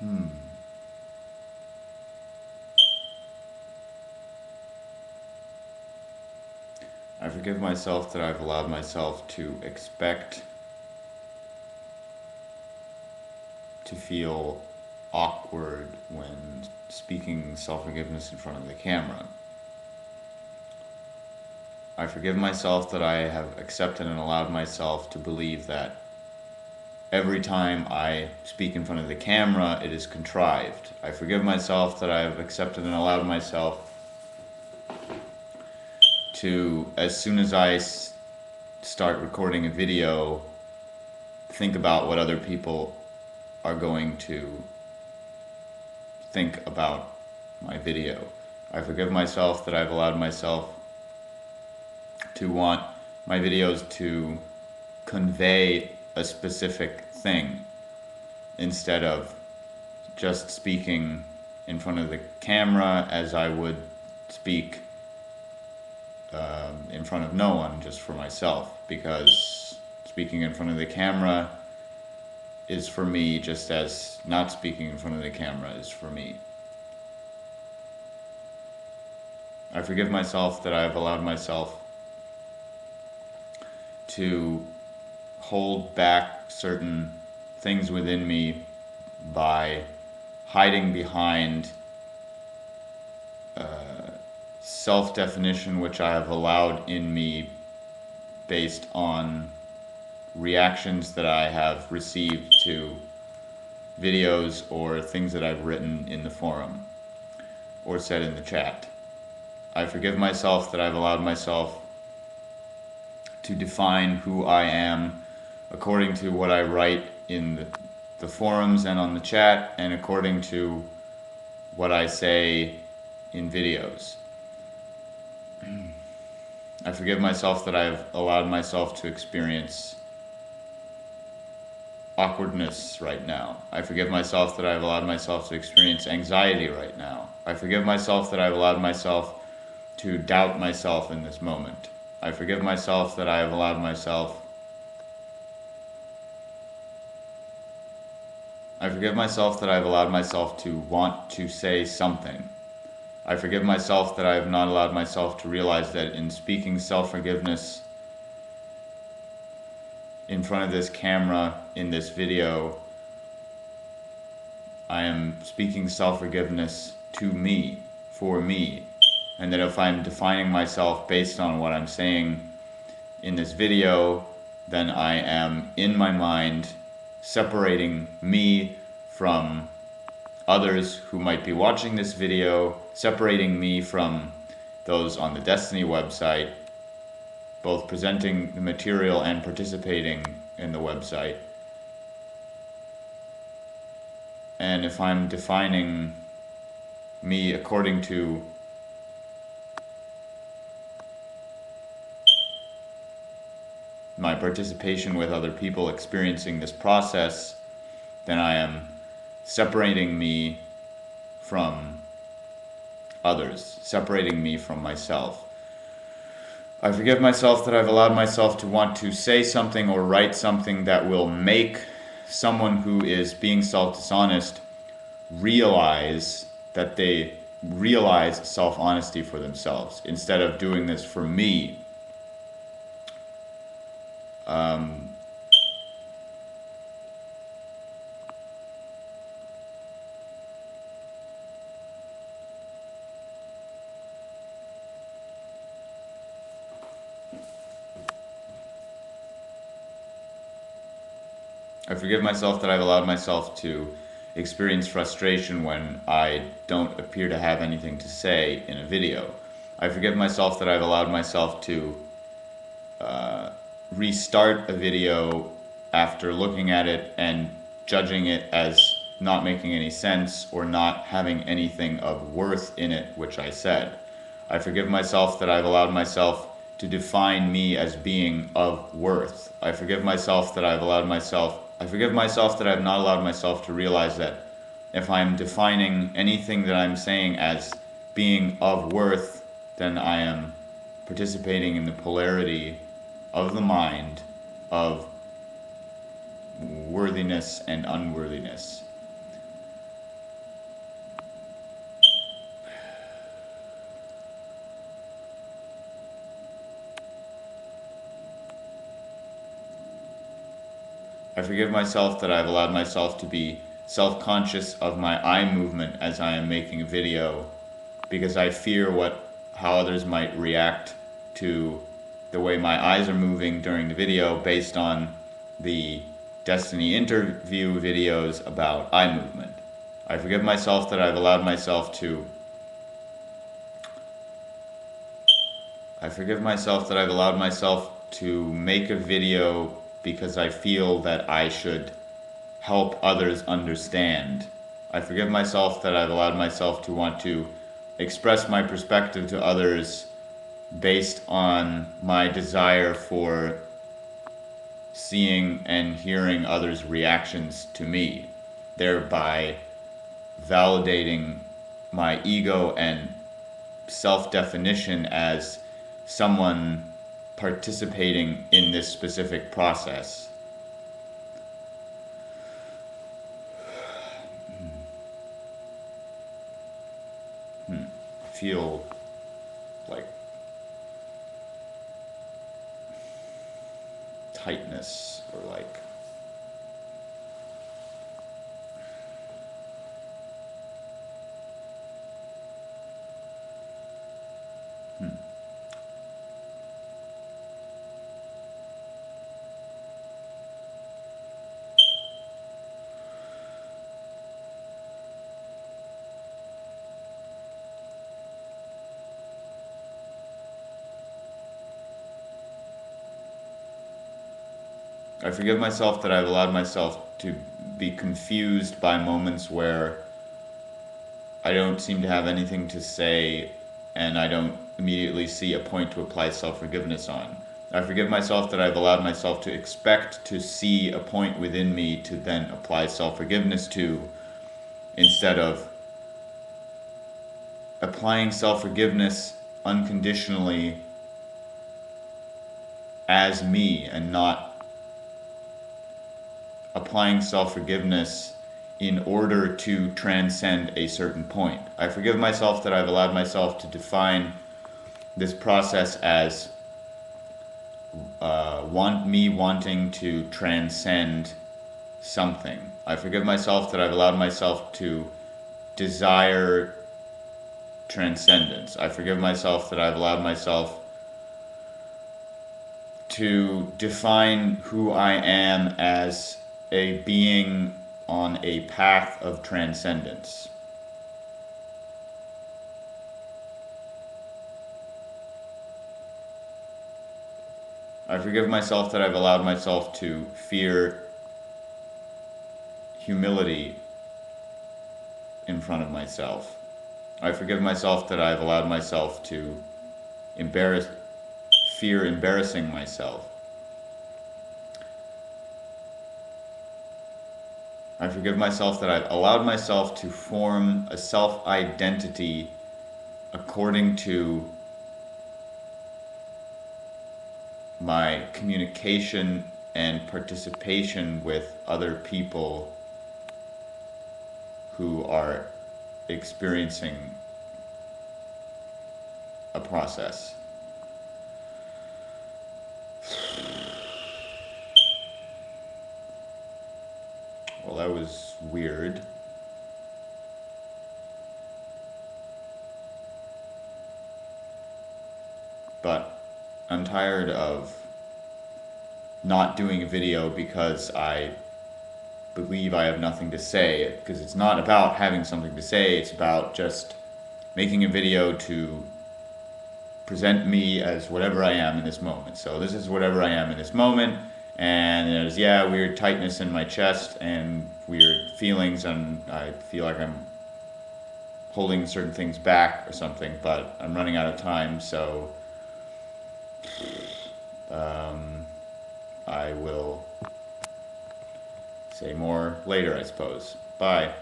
Hmm. I forgive myself that I've allowed myself to expect to feel awkward when speaking self forgiveness in front of the camera. I forgive myself that I have accepted and allowed myself to believe that every time I speak in front of the camera, it is contrived. I forgive myself that I have accepted and allowed myself to, as soon as I start recording a video, think about what other people are going to think about my video. I forgive myself that I've allowed myself to want my videos to convey a specific thing instead of just speaking in front of the camera as I would speak in front of no one, just for myself, because speaking in front of the camera is for me just as not speaking in front of the camera is for me. I forgive myself that I've allowed myself to hold back certain things within me by hiding behind self-definition which I have allowed in me based on reactions that I have received to videos or things that I've written in the forum or said in the chat. I forgive myself that I've allowed myself to define who I am according to what I write in the forums and on the chat, and according to what I say in videos. I forgive myself that I've allowed myself to experience awkwardness right now. I forgive myself that I've allowed myself to experience anxiety right now. I forgive myself that I've allowed myself to doubt myself in this moment. I forgive myself that I have allowed myself I forgive myself that I've allowed myself to want to say something. I forgive myself that I have not allowed myself to realize that in speaking self-forgiveness in front of this camera in this video, I am speaking self-forgiveness to me, for me, and that if I'm defining myself based on what I'm saying in this video, then I am in my mind separating me from others who might be watching this video, separating me from those on the Destiny website, both presenting the material and participating in the website. And if I'm defining me according to my participation with other people experiencing this process, then I am separating me from others, separating me from myself. I forgive myself that I've allowed myself to want to say something or write something that will make someone who is being self-dishonest realize that they realize self-honesty for themselves instead of doing this for me. I forgive myself that I've allowed myself to experience frustration when I don't appear to have anything to say in a video. I forgive myself that I've allowed myself to restart a video after looking at it and judging it as not making any sense or not having anything of worth in it, which I said. I forgive myself that I've allowed myself to define me as being of worth. I forgive myself that I've not allowed myself to realize that if I'm defining anything that I'm saying as being of worth, then I am participating in the polarity of the mind of worthiness and unworthiness. I forgive myself that I've allowed myself to be self-conscious of my eye movement as I am making a video because I fear how others might react to the way my eyes are moving during the video based on the Destiny interview videos about eye movement. I forgive myself that I've allowed myself to make a video because I feel that I should help others understand. I forgive myself that I've allowed myself to want to express my perspective to others based on my desire for seeing and hearing others' reactions to me, thereby validating my ego and self-definition as someone participating in this specific process. Feel like tightness or like I forgive myself that I've allowed myself to be confused by moments where I don't seem to have anything to say and I don't immediately see a point to apply self-forgiveness on. I forgive myself that I've allowed myself to expect to see a point within me to then apply self-forgiveness to, instead of applying self-forgiveness unconditionally as me and not applying self-forgiveness in order to transcend a certain point. I forgive myself that I've allowed myself to define this process as wanting to transcend something. I forgive myself that I've allowed myself to desire transcendence. I forgive myself that I've allowed myself to define who I am as a being on a path of transcendence. I forgive myself that I've allowed myself to fear humility in front of myself. I forgive myself that I've allowed myself to fear embarrassing myself. I forgive myself that I've allowed myself to form a self-identity according to my communication and participation with other people who are experiencing a process. Well, that was weird. But I'm tired of not doing a video because I believe I have nothing to say, because it's not about having something to say, it's about just making a video to present me as whatever I am in this moment. So this is whatever I am in this moment, and there's, yeah, weird tightness in my chest and weird feelings, and I feel like I'm holding certain things back or something, but I'm running out of time, so I will say more later, I suppose. Bye.